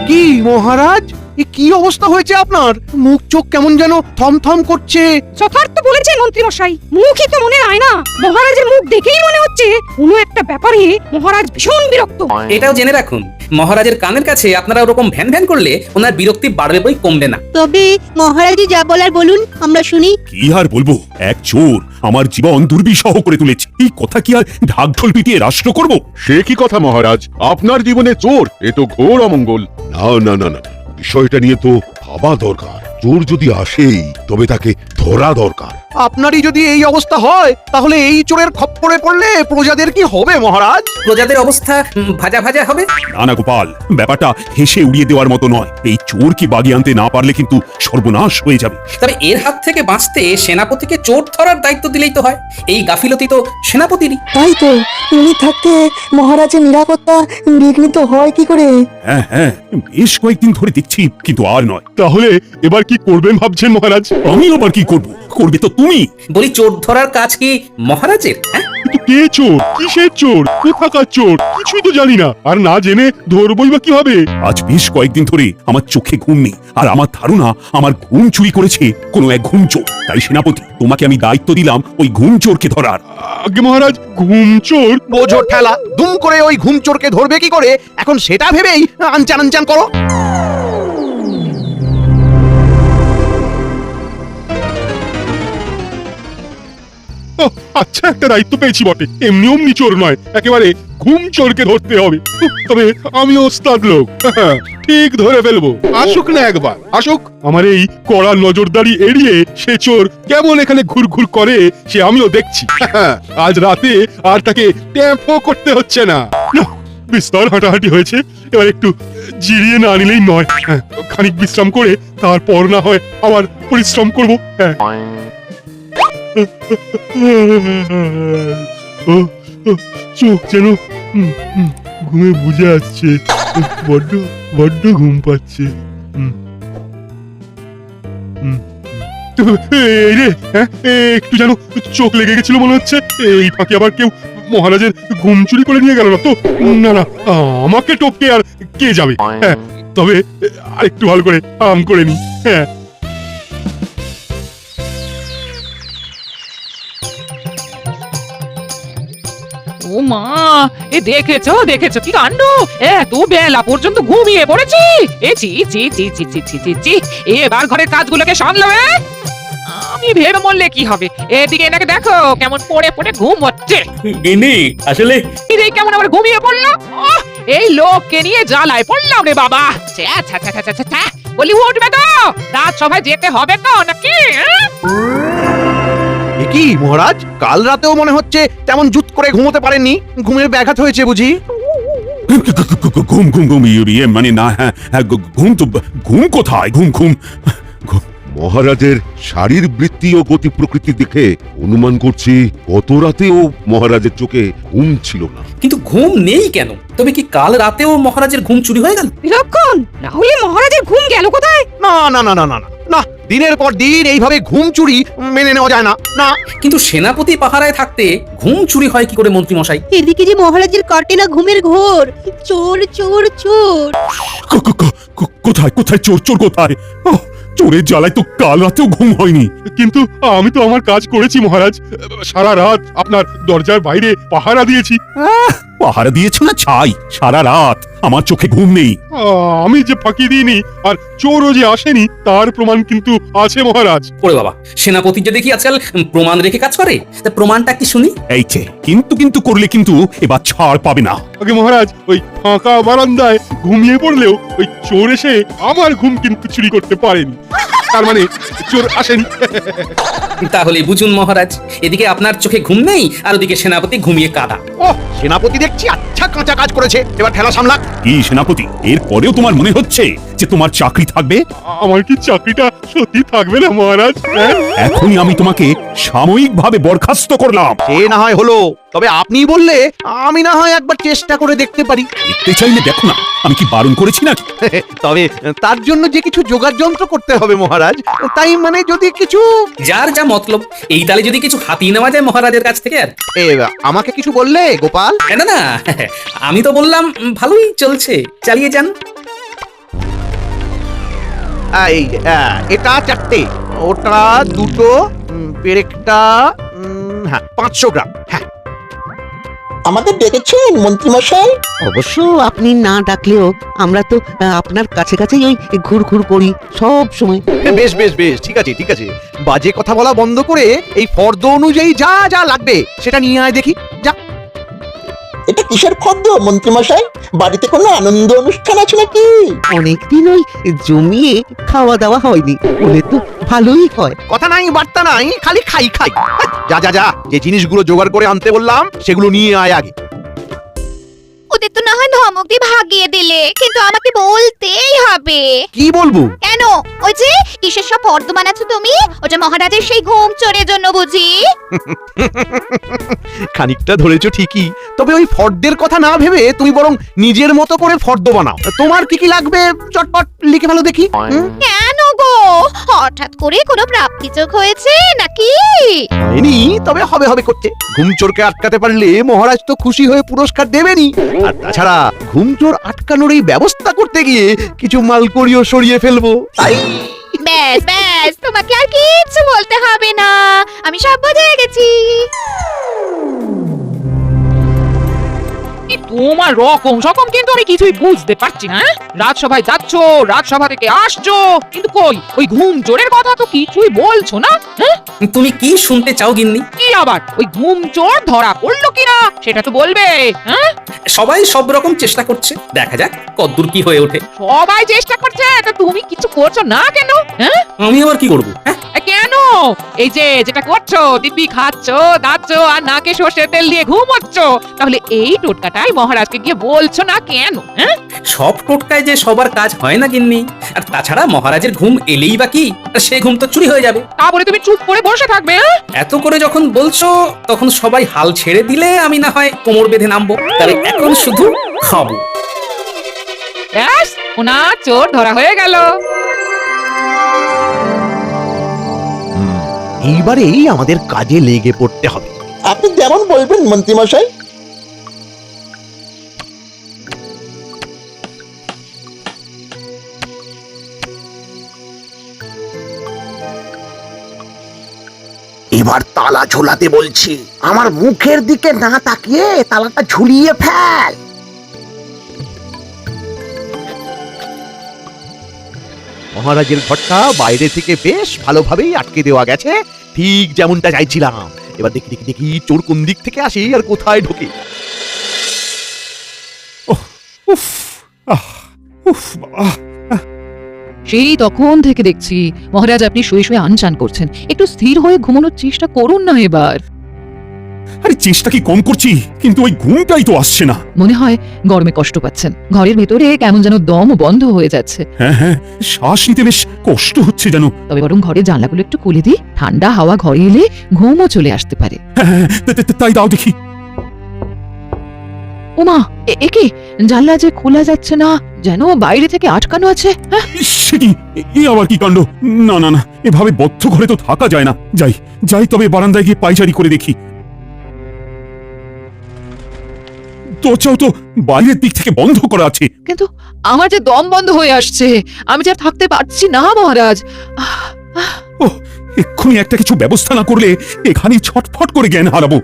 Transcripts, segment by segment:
কি মহারাজ, এ কি অবস্থা হয়েছে আপনার? মুখ চোখ কেমন যেন থমথম করছে। যথার্থ বলেছেন মন্ত্রী মশাই, মুখই তো মনের আয়না। মহারাজের মুখ দেখেই মনে হচ্ছে কোনো একটা ব্যাপারে মহারাজ ভীষণ বিরক্ত। এটাও জেনে রাখুন, মহারাজের কানের কাছে আপনারা ওরকম ভ্যান ভ্যান করলে ওনার বিরক্তি বাড়বে বই কমবে না। তবে মহারাজই যা বলার বলুন, আমরা শুনি। কি আর বলবো, এক চোর আমার জীবন দুর্বিষহ করে তুলেছে। এই কথা কি আর ঢাকঢোল পিটিয়ে রাষ্ট্র করব? সে কি কথা মহারাজ, আপনার জীবনে চোর, এ তো ঘোর অমঙ্গল। না না না না, বিষয়টা নিয়ে তো ভাবা দরকার। চোর যদি আসেই তবে তাকে ধরা দরকার। আপনারই যদি এই অবস্থা হয় তাহলে এই চোরের খপ্পরে পড়লে প্রজাদের কি হবে মহারাজ? প্রজাদের অবস্থা ভাজা ভাজা হবে। না না গোপাল, ব্যাপারটা হেসে উড়িয়ে দেওয়ার মতো নয়। এই চোরকে বাগিয়ে আনতে না পারলে কিন্তু সর্বনাশ হয়ে যাবে। তবে এর হাত থেকে বাঁচতে সেনাপতিকে চোর ধরার দায়িত্ব দিলেই তো হয়। এই গাফিলতি তো সেনাপতিরই। তাই তো, উনি থাকতে মহারাজের নিরাপত্তা বিঘ্নিত হয় কি করে? হ্যাঁ হ্যাঁ, বেশ কয়েকদিন ধরে দেখছি, কিন্তু আর নয়। তাহলে এবার কি করবেন ভাবছেন মহারাজ? আমি আবার কি করব? করবে তো তুমি। বলি, চোর ধরার কাজ কি মহারাজের? হ্যাঁ, কিন্তু কে চোর, কিসের চোর, কোথাকার চোর, কিছুই তো জানি না। আর না জেনে ধরবই বা কিভাবে? আজ বেশ কয়েকদিন ধরে আমার চোখে ঘুম নেই, আর আমার ধারণা আমার ঘুম চুরি করেছে কোনো এক ঘুম চোর। তাই সেনাপতি, তোমাকে আমি দায়িত্ব দিলাম ওই ঘুম চোরকে ধরার। আগে মহারাজ, ঘুম চোর? বোঝো ঠেলা, দুম করে ওই ঘুম চোরকে ধরবে কি করে, এখন সেটা ভেবেই আনচান আনচান করো। ওহ, আচ্ছা, একটা দায়িত্ব পেয়েছি বটে। এমনি অমনি চোর নয়, একেবারে ঘুম চোরকে ধরতে হবে। তবে আমি ওস্তাদ লোক, ঠিক ধরে ফেলবো। আসুক না একবার, আসুক। আমার এই কড়া নজরদারি এড়িয়ে সে চোর কেমন এখানে ঘুরঘুর করে সে আমিও দেখছি। আজ রাতে আর তাকে ট্যাপও করতে হচ্ছে না। নাহ, বিস্তর হাঁটাহাঁটি হয়েছে, এবার একটু জিরিয়ে না নিলেই নয়। খানিক বিশ্রাম করে তারপর না হয় আবার পরিশ্রম করবো। হ্যাঁ, চোখ যেন ঘুমে বুঝে আসছে, বড্ড বড্ড ঘুম পাচ্ছে। এই রে, একটু যেন চোখ লেগে গেছিল মনে হচ্ছে। এই ফাঁকে আবার কেউ মহারাজের ঘুম চুরি করে নিয়ে গেল না তো? না না, আমাকে টপকে আর কে যাবে? হ্যাঁ, তবে আরেকটু ভালো করে আম করে নি। হ্যাঁ, ও মা, এ দেখেছো দেখেছো কি কাণ্ড! এত বেলা পর্যন্ত ঘুমিয়ে পড়েছি। এ চি চি চি চি চি চি চি চি, এবার ঘরের কাজগুলোকে সামলাবে। আমি ভেবে মরলে কি হবে? এদিকে এনাকে দেখো কেমন পড়ে পড়ে ঘুম হচ্ছে। গিন্নি, আসলে এই কেমন আবার ঘুমিয়ে পড়লো। এই লোককে নিয়ে জ্বালায় পড়লাম রে বাবা। বলি, উঠবে তো? রাত সভায় যেতে হবে তো নাকি? এ কি মহারাজ, কাল রাতেও মনে হচ্ছে তেমন জুত করে ঘুমোতে পারেননি। ঘুমের ব্যাঘাত হয়েছে বুঝি? ঘুম ঘুম ঘুম, ইয়ে মানে না। হ্যাঁ, ঘুম তো ঘুম কোথায়? ঘুম ঘুম মহারাজের শারীরবৃত্তি ও গতি প্রকৃতি দেখে অনুমান করছি গত রাতেও মহারাজের চোখে ঘুম ছিল না। কিন্তু ঘুম নেই কেন? তবে কি কাল রাতেও মহারাজের ঘুম চুরি হয়ে গেল? বিলক্ষণ, না হলে মহারাজের ঘুম গেল কোথায়? না না না না না না না, দিনের পর দিন এইভাবে ঘুম চুরি মেনে নেওয়া যায় না। না, কিন্তু সেনাপতি পাহারায় থাকতে ঘুম চুরি হয় কি করে মন্ত্রী মশাই? এদিকে যে মহারাজের কাটে না ঘুমের ঘোর। চোর চোর চোর। কোথায় কোথায় চোর? চোর কোথায়? চোরের জ্বালায় তো কাল রাতেও ঘুম হয়নি। কিন্তু আমি তো আমার কাজ করেছি মহারাজ। সারা রাত আপনার দরজার বাইরে পাহারা দিয়েছি। পাহারা দিয়েছো না ছাই? সারা রাত আমার চোখে ঘুম নেই। আমি যে ফাঁকি দিইনি আর চোরও যে আসেনি তার প্রমাণ কিন্তু আছে মহারাজ। ওরে বাবা, সেনাপতি যে দেখি আজকাল প্রমাণ রেখে কাজ করে। তা প্রমাণটা কি শুনি? এই যে কিন্তু কিন্তু করলে কিন্তু এবার ছাড় পাবে না। আগে মহারাজ, ওই ফাঁকা বারান্দায় ঘুমিয়ে পড়লেও ওই চোর এসে আমার ঘুম কিন্তু চুরি করতে পারেনি। তার মানে চোর আসেনি। তাহলে বুঝুন মহারাজ, এদিকে আপনার চোখে ঘুম নেই আর ওদিকে সেনাপতি ঘুমিয়ে কাদা। ও সেনাপতি দেখছি আচ্ছা কাঁচা কাজ করেছে, এবার ঠেলা সামলা। কি সেনাপতি, এর পরেও তোমার মনে হচ্ছে যে তোমার চাকরি থাকবে? আমার কি চাকরিটা সত্যি থাকবে না মহারাজ? এখনই আমি তোমাকে সাময়িকভাবে বরখাস্ত করলাম। সে না হয় হলো, তবে আপনি বললে আমি না হয় একবার চেষ্টা করে দেখতে পারি। দেখতে চাইলে দেখো না, আমি কি বারণ করেছি নাকি? তবে তার জন্য যে কিছু জোগাড় যন্ত্র করতে হবে মহারাজ। তাই মানে যদি কিছু, যার যা মতলব, এই তালে যদি কিছু হাতিয়ে নেওয়া যায় মহারাজের কাছ থেকে। আর আমাকে কিছু বললে গোপাল? না না, আমি তো বললাম ভালোই চলছে, চালিয়ে যান। এই এটা 4টে, ওটা 2টো, পেরেকটা হ্যাঁ 500 গ্রাম। হ্যাঁ আমাদের ডেকেছেন মন্ত্রীমশাই? অবশ্য আপনি না ডাকলেও আমরা তো আপনার কাছে কাছেই ওই ঘুরঘুর করি সব সময়। বেশ বেশ বেশ, ঠিক আছে ঠিক আছে, বাজে কথা বলা বন্ধ করে এই ফর্দ অনুযায়ী যা যা লাগবে সেটা নিয়ে আয় দেখি। যা। এটা কিসের ফর্দ মন্ত্রীমশাই? বাড়িতে কোনো আনন্দ অনুষ্ঠান আছে নাকি? অনেকদিন ওই জমিয়ে খাওয়া দাওয়া হয়নি, বলে তো ভালোই হয়। কথা নাই বার্তা নাই, খালি খাই খাই। যা যা যা, যে জিনিসগুলো জোগাড় করে আনতে বললাম সেগুলো নিয়ে আয় আগে। ওদের তো না হয় ধমক দিয়ে ভাগিয়ে দিলে, কিন্তু আমাকে বলতেই হবে। কি বলবো? কেন? ওই যে কিসের সব ফর্দ বানাচ্ছ তুমি? ওটা মহারাজের সেই ঘুম চোরের জন্য বুঝি? খানিকটা ধরেছো ঠিকই, তবে ওই ফর্দের কথা না ভেবে তুমি বরং নিজের মতো করে ফর্দ বানাও। তোমার কি কি লাগবে চটপট লিখে ভালো দেখি। কেন গো, হঠাৎ করে কোনো প্রাপ্তি চোখ হয়েছে নাকি? হয়নি, তবে হবে হবে করছে। ঘুমচোরকে আটকাতে পারলে মহারাজ তো খুশি হয়ে পুরস্কার দেবেনই। আর তাছাড়া ঘুমচোর আটকানোর এই ব্যবস্থা করতে গিয়ে কিছু মালকড়িও সরিয়ে ফেলবো। তাই ব্যাস ব্যাস, তোমাকে আর কিচ্ছু বলতে হবে না, আমি সব বুঝে গেছি। এই তোমার রকম সকম কিন্তু আমি কিছুই বুঝতে পারছি না। রাজসভায় যাচ্ছ, রাজসভা থেকে আসছো, কিন্তু কই ওই ঘুম চোরের কথা তো কিছুই বলছো না। তুমি কি শুনতে চাও গিন্নি? কি আবার ওই ঘুম চোর ধরা পড়লো কিনা সেটা তো বলবে। হ্যাঁ, সবাই সব রকম চেষ্টা করছে, দেখা যাক কতদূর কি হয়ে ওঠে। সবাই চেষ্টা করছে, তা তুমি কিছু করছো না কেন? হ্যাঁ, আমি আবার কি করবো? কেন? এই যে যেটা করছো, দিব্যি খাচ্ছ, দাচ্ছ আর নাকে সর্ষের তেল দিয়ে ঘুমোচ্ছ, তাহলে এই টোটকাটাই মহারাজকে গিয়ে বলছো না কেন? হ্যাঁ, সব টোটকায় যে সবার কাজ হয় না গিন্নি। আর তাছাড়া মহারাজের ঘুম এলেই বা কি, আর সেই ঘুম তো চুরি হয়ে যাবে। তারপরে তুমি চুপ করে বসে থাকবে? হ্যাঁ? এত করে যখন বলছো, তখন সবাই হাল ছেড়ে দিলে আমি না হয় কোমর বেঁধে নামবো। তবে এখন শুধু খাবো। ব্যাস, ওনার চোর ধরা হয়ে গেল। এইবারেই আমাদের কাজে লেগে পড়তে হবে। আপনি যেমন বলবেন মন্ত্রীমশাই। এবার তালা ঝোলাতে বলছি, আমার মুখের দিকে না তাকিয়ে তালাটা ঝুলিয়ে ফেল। মহারাজের ঘরটা বাইরে থেকে বেশ ভালোভাবেই আটকে দেওয়া গেছে, ঠিক যেমনটা চাইছিলাম। এবার দেখি দেখি দেখি চোর কোন দিক থেকে আসে আর কোথায় ঢোকে। উফ, উফ বাবা। সেই তখন থেকে দেখছি মহারাজ আপনি শুয়ে শুয়ে আনচান করছেন। একটু স্থির হয়ে ঘুমানোর চেষ্টা করুন না এবার। আরে চেষ্টা কি কম করছি, কিন্তু ওই ঘুমটাই তো আসছে না। মনে হয় গরমে কষ্ট পাচ্ছেন, ঘরের ভেতরে কেমন যেন দম বন্ধ হয়ে যাচ্ছে। হ্যাঁ হ্যাঁ, শ্বাস নিতে বেশ কষ্ট হচ্ছে যেন। তবে বরং ঘরের জানলাগুলো একটু খুলে দিই, ঠান্ডা হাওয়া ঘরে এলে ঘুমও চলে আসতে পারে। হ্যাঁ হ্যাঁ, তাই দাও দেখি। ওমা, একে জানলা যে খোলা যাচ্ছে না, যেন বাইরে থেকে আটকানো আছে। হ্যাঁ, সে কি, এ আবার কি কাণ্ড! না না না, এভাবে বদ্ধ ঘরে তো থাকা যায় না। যাই যাই, তবে বারান্দায় গিয়ে পায়চারি করে দেখি। দরজাও তো বাইরের দিক থেকে বন্ধ করা আছে। কিন্তু আমার যে দম বন্ধ হয়ে আসছে, আমি যে আর থাকতে পারছি না মহারাজ। ওহ, এক্ষুনি একটা কিছু ব্যবস্থা না করলে এখানেই ছটফট করে জ্ঞান হারাবো।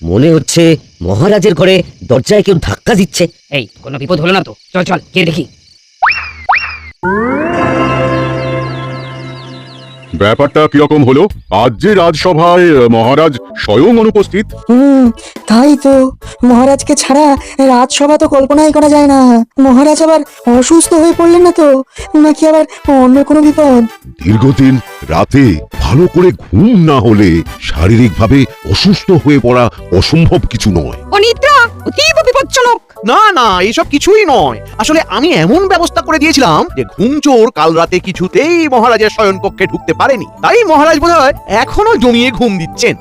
মনে হচ্ছে মহারাজের ঘরে দরজায় কেউ ধাক্কা দিচ্ছে। এই কোনো বিপদ হলো না তো? চল চল গিয়ে দেখি। ব্যাপারটা কিরকম হলো? আজ যে রাজসভায় মহারাজ স্বয়ং অনুপস্থিত। তাই তো, মহারাজকে ছাড়া রাজসভা তো কল্পনাই করা যায় না। মহারাজ আবার অসুস্থ হয়ে পড়লেন না তো, নাকি আবার অন্য কোনো বিপদ? দীর্ঘদিন রাতে ভালো করে ঘুম না হলে শারীরিকভাবে অসুস্থ হয়ে পড়া অসম্ভব কিছু নয়। অনিদ্রা অতীব বিপজ্জনক। না না, এসব কিছুই নয়। আসলে আমি এমন ব্যবস্থা করে দিয়েছিলাম যে ঘুমচোর কাল রাতে কিছুতেই মহারাজের শয়ন কক্ষে ঢুকতে পারেনি। তাই মহারাজ বোধহয় এখনো জমিয়ে ঘুম দিচ্ছেন।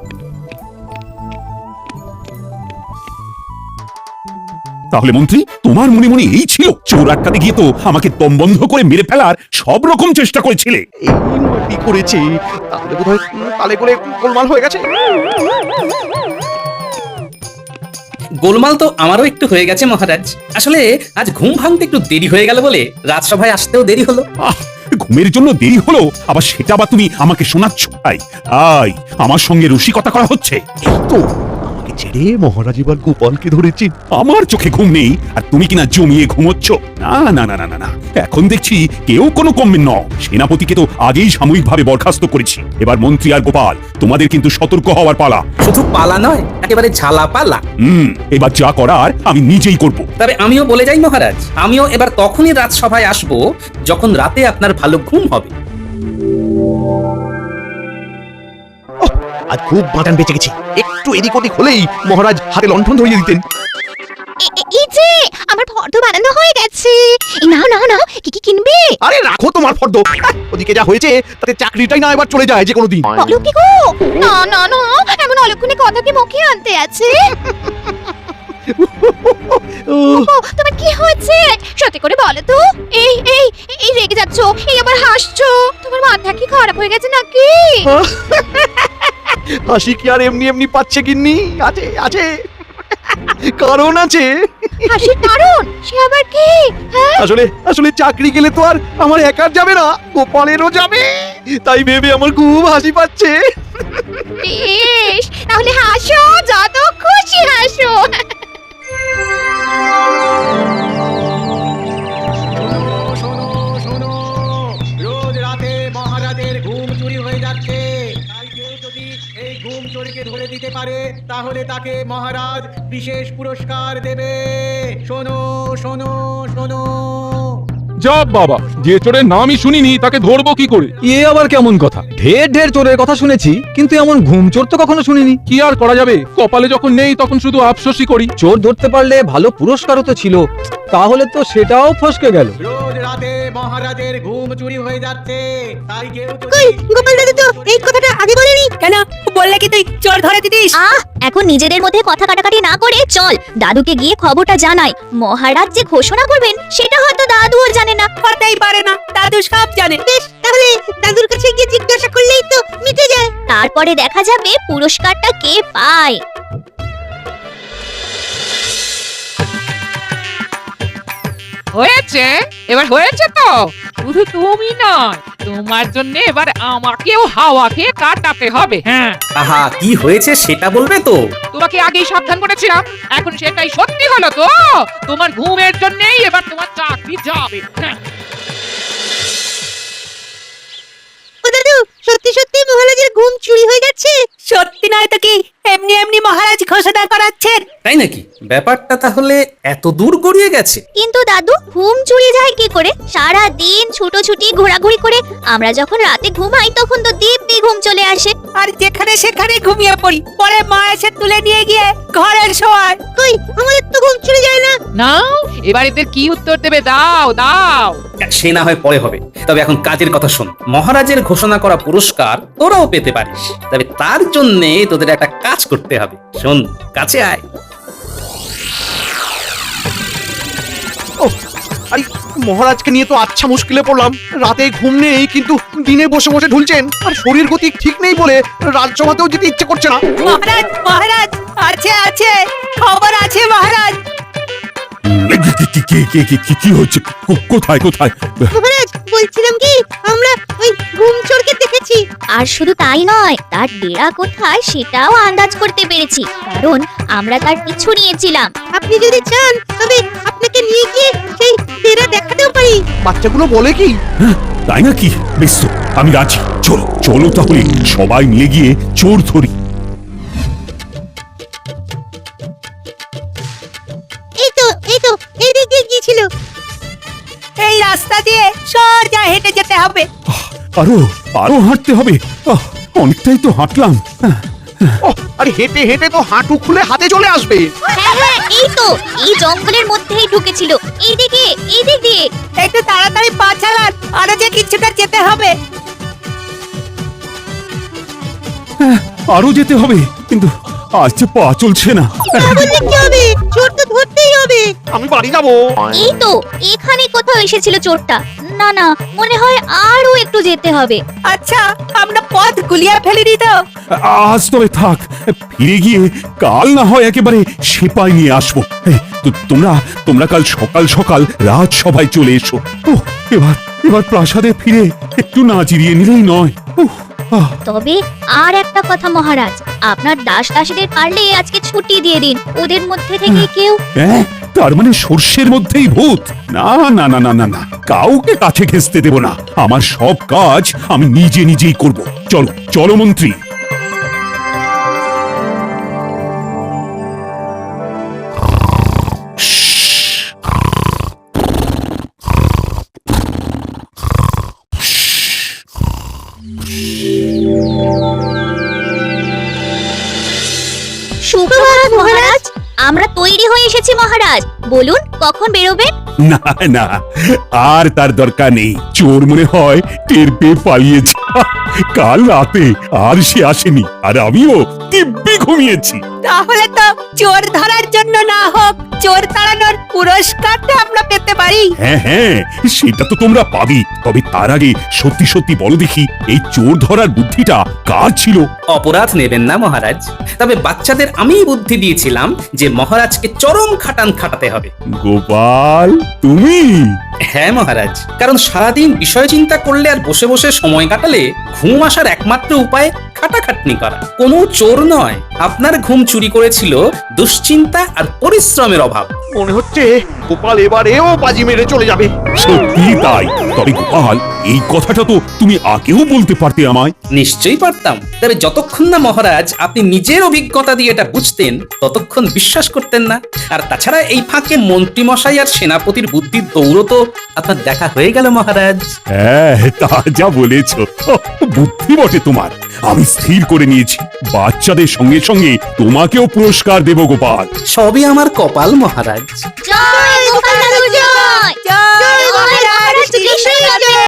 তাহলে মন্ত্রী, তোমার মনে মনে এই ছিল চোর আটকাতে গিয়ে তো আমাকে দম বন্ধ করে মেরে ফেলার সব রকম চেষ্টা করেছিলে। এই মাটি করেছে, তাহলে বোধহয় তালে করে গোলমাল হয়ে গেছে। গোলমাল তো আমারও একটু হয়ে গেছে মহারাজ। আসলে আজ ঘুম ভাঙতে একটু দেরি হয়ে গেল বলে রাজসভায় আসতেও দেরি হলো। ঘুমের জন্য দেরি হলো, আবার সেটা বা তুমি আমাকে শোনাচ্ছ? আই আমার সঙ্গে রসিকতা করা হচ্ছে? তো আমাকে ছেড়ে মহারাজ এবার গোপালকে ধরেছেন। আমার চোখে ঘুম নেই আর তুমি কিনা জমিয়ে ঘুমোচ্ছ? না না না না না না, এখন দেখছি কেউ কোনো কমবে ন। সেনাপতিকে তো আগেই সাময়িকভাবে বরখাস্ত করেছি। এবার মন্ত্রী আর গোপাল, তোমাদের কিন্তু সতর্ক হওয়ার পালা। শুধু পালা নয়, একেবারে ঝালা পালা। এবার যা করার আমি নিজেই করব। তবে আমিও বলে যাই মহারাজ, আমিও এবার তখনই রাজসভায় আসব যখন রাতে আপনার ভালো ঘুম হবে। আজ খুব বাঁচান বেঁচে গেছি। একটু এদিক ওদিক হলেই মহারাজ হাতে লণ্ঠন ধরিয়ে দিতেন। এই যে আমার ফর্দ বানানো হয়ে গেছে। নাও নাও নাও, কি কি কিনবে? আরে রাখো তোমার ফর্দ। ওদিকে যা হয়েছে তাতে চাকরিটাই না এবার চলে যায় যে কোনো দিন। বলো কি গো? না না না, এমন অলক্ষণে কথা কি মুখে আনতে আছে? ও, তোমার কি হয়েছে? সত্যি করে বলো তো। এই এই এই রেগে যাচ্ছো, এই আবার হাসছো। তোমার মাথা কি খারাপ হয়ে গেছে নাকি? হাসি কি আর এমনি এমনি পাচ্ছে গিন্নি? আছে আছে, কারণ আছে। হাসির কারণ? সে আবার কি? হ্যাঁ? আসলে আসলে চাকরি গেলে তো আর আমার একার যাবে না, গোপালেরও যাবে। তাই ভেবে আমার খুব হাসি পাচ্ছে। বেশ, তাহলে হাসো, যত খুশি হাসো। রোজ রাতে মহারাজের ঘুম চুরি হয়ে যাচ্ছে। তাই কেউ যদি এই ঘুম চোরকে ধরে দিতে পারে তাহলে তাকে মহারাজ বিশেষ পুরস্কার দেবে। শোনো শোনো শোনো। যা বাবা, যে চোরের নামই শুনিনি তাকে ধরবো কি করে? এ আবার কেমন কথা? ঢের ঢের চোরের কথা শুনেছি, কিন্তু এমন ঘুম চোর তো কখনো শুনিনি। কি আর করা যাবে, কপালে যখন নেই তখন শুধু আফসোসই করি। চোর ধরতে পারলে ভালো পুরস্কারও তো ছিল, তাহলে তো সেটাও ফসকে গেল। রোজ রাতে মহারাজের ঘুম চুরি হয়ে যাচ্ছে। তাই কেউ গোপাল দাদু তো এই কথাটা আগে বলেনি কেন? বললে কি তুই চোর ধরে দিতিস? এখন নিজেদের মধ্যে কথা কাটাকাটি না করে চল দাদুকে গিয়ে খবরটা জানাই। মহারাজ যে ঘোষণা করবেন সেটা হয়তো দাদু আর জানে না। হতেই পারে না, দাদু সব জানে। বেশ, তাহলে দাদুর কাছে গিয়ে জিজ্ঞাসা করলেই তো মিটে যায়। তারপরে দেখা যাবে পুরস্কারটা কে পায়। হয়েছে, এবার হয়েছে তো। শুধু তুমি নয়, তোমার জন্য এবার আমাকেও হাওয়া খেয়ে কাটাতে হবে। হ্যাঁ, আহা, কি হয়েছে সেটা বলবে তো? তোমাকে আগেই সাবধান করেছিলাম, এখন সেটাই সত্যি হলো তো। তোমার ঘুমের জন্যই এবার তোমার চাকরি যাবে। হ্যাঁ। ও দাদু, সত্যি সত্যি মহারাজের ঘুম চুরি হয়ে যাচ্ছে? সত্যি নয় তো কি, এমনি এমনি মহারাজ ঘোষণা করাচ্ছেন? তাই নাকি? ব্যাপারটা তাহলে এত দূর গড়িয়ে গেছে। কিন্তু দাদু, ঘুম চুরি যায় কি করে? সারা দিন ছুটোছুটি ঘোরাঘুরি করে আমরা যখন রাতে ঘুমাই তখন তো দিব্যি ঘুম চলে আসে। আর যেখানে সেখানে ঘুমিয়ে পড়ি, পরে মা এসে তুলে নিয়ে গিয়ে ঘরের শোয়ায়। কই, আমাদের তো ঘুম চুরি যায় না। নাও, এবার এদের কি উত্তর দেবে? দাও দাও। সে না হয় পরে হবে, তবে এখন কাজের কথা শোন। মহারাজের ঘোষণা করা পুরস্কার তোরাও পেতে পারিস, তবে তার জন্য তোদের একটা কাজ করতে হবে। শোন, কাছে আয়। আরে মহারাজকে নিয়ে তো আচ্ছা মুশকিলে পড়লাম। রাতে ঘুম নেই, কিন্তু দিনে বসে বসে ঢুলছেন। আর শরীর গতি ঠিক নেই বলে রাজসভাতেও যেতে ইচ্ছে করছে না। মহারাজ মহারাজ আছে আছে, খবর আছে মহারাজ। কি হচ্ছে? কোথায় কোথায়? মহারাজ, বলছিলাম কি, আমরা ওই ঘুম চোরকে দেখেছি। আর শুধু তাই নয়, তার ডেরা কোথায় সেটাও আন্দাজ করতে পেরেছি, কারণ আমরা তার পিছু নিয়েছিলাম। আপনি যদি চান তবে আপনাকে নিয়ে গিয়ে সেই ডেরা দেখাতেও পারি। বাচ্চাগুলো বলে কি? তাই নাকি? বেশ তো, আমি রাজি। চলো চলো তাহলে সবাই মিলে গিয়ে চোর ধরি। এই তো এই দিকে গিয়েছিল। এই রাস্তা দিয়ে সোজা হেঁটে যেতে হবে। আরো আরো হাঁটতে হবে। অনেকটাই তো হাঁটলাম। আরে হেঁটে হেঁটে তো হাঁটু খুলে হাতে চলে আসবে। হ্যাঁ হ্যাঁ, এই তো এই জঙ্গলের মধ্যেই ঢুকেছিল। এইদিকে এইদিক দিয়ে। একটু তাড়াতাড়ি পা চালান, আরো যে কিছুটা যেতে হবে। আরো যেতে হবে, কিন্তু আজ যে পা চলছে না। বললে কি হবে? চোর তো ধরতেই হবে। আমি বাড়ি যাব। এই তো এখানে কোথাও এসেছিল চোরটা। না না, মনে হয় আরো একটু যেতে হবে। আচ্ছা, আমরা পথ গুলিয়ে ফেলিনি তো? আজ তবে থাক, ফিরে গিয়ে কাল না হয় একেবারে সেপাই নিয়ে আসবো। তোমরা তোমরা কাল সকাল সকাল রাজসভায় চলে এসো। এবার এবার প্রাসাদে ফিরে একটু না জিরিয়ে নিলেই নয়। তবে আর একটা কথা মহারাজ, আপনার দাস দাসীদের পারলে আজকে ছুটি দিয়ে দিন। ওদের মধ্যে থেকে কেউ হ্যাঁ, তার মানে সর্ষের মধ্যেই ভূত? না না না না না না, কাউকে কাছে ঘেঁচতে দেব না। আমার সব কাজ আমি নিজে নিজেই করব। চলো চলো মন্ত্রী। সুপ্রভাত মহারাজ, আমরা তৈরি হয়ে এসেছি মহারাজ। বলুন কখন বেরোবেন? না না, আর তার দরকার নেই। চোর মনে হয় টের পেয়ে পালিয়েছে। কাল রাতে আর সে আসেনি, আর আমিও দিব্যি ঘুমিয়েছি। তাহলে তো চোর ধরার জন্য না হোক, চোর তাড়ানোর পুরস্কারটা আমরা পেতে পারি। হ্যাঁ হ্যাঁ, সেটা তো তোমরা পাবি। তবে তার আগে সত্যি সত্যি বলো দেখি, এই চোর ধরার বুদ্ধিটা কার ছিল? অপরাধ নেবেন না মহারাজ, তবে বাচ্চাদের আমিই বুদ্ধি দিয়েছিলাম যে মহারাজকে চরম খাটান খাটাতে হবে। গোপাল, তুমি? হ্যাঁ মহারাজ, কারণ সারাদিন বিষয় চিন্তা করলে আর বসে বসে সময় কাটালে ঘুম আসার একমাত্র উপায় খাটাখাটনি করা। কোনো চোর নয়, আপনার ঘুম চুরি করেছিল দুশ্চিন্তা আর পরিশ্রমের অভাব। মনে হচ্ছে গোপাল এবারেও বাজি মেরে চলে যাবে। সত্যি তাই। তবে গোপাল, এই কথাটা তো তুমি আগেও বলতে পারতে আমায়। নিশ্চয়ই পারতাম, তবে যতক্ষণ না মহারাজ আপনি নিজের অভিজ্ঞতা দিয়ে এটা বুঝতেন ততক্ষণ বিশ্বাস করতেন না। আর তাছাড়া এই ফাঁকে মন্ত্রীমশাই আর সেনাপতির বুদ্ধির দৌড় তো আপনার দেখা হয়ে গেল মহারাজ। হ্যাঁ, তা যা বলেছ, বুদ্ধি বটে তোমার। আমি স্থির করে নিয়েছি, বাচ্চাদের সঙ্গে সঙ্গে তোমাকেও পুরস্কার দেব গোপাল। সবই আমার কপাল মহারাজ।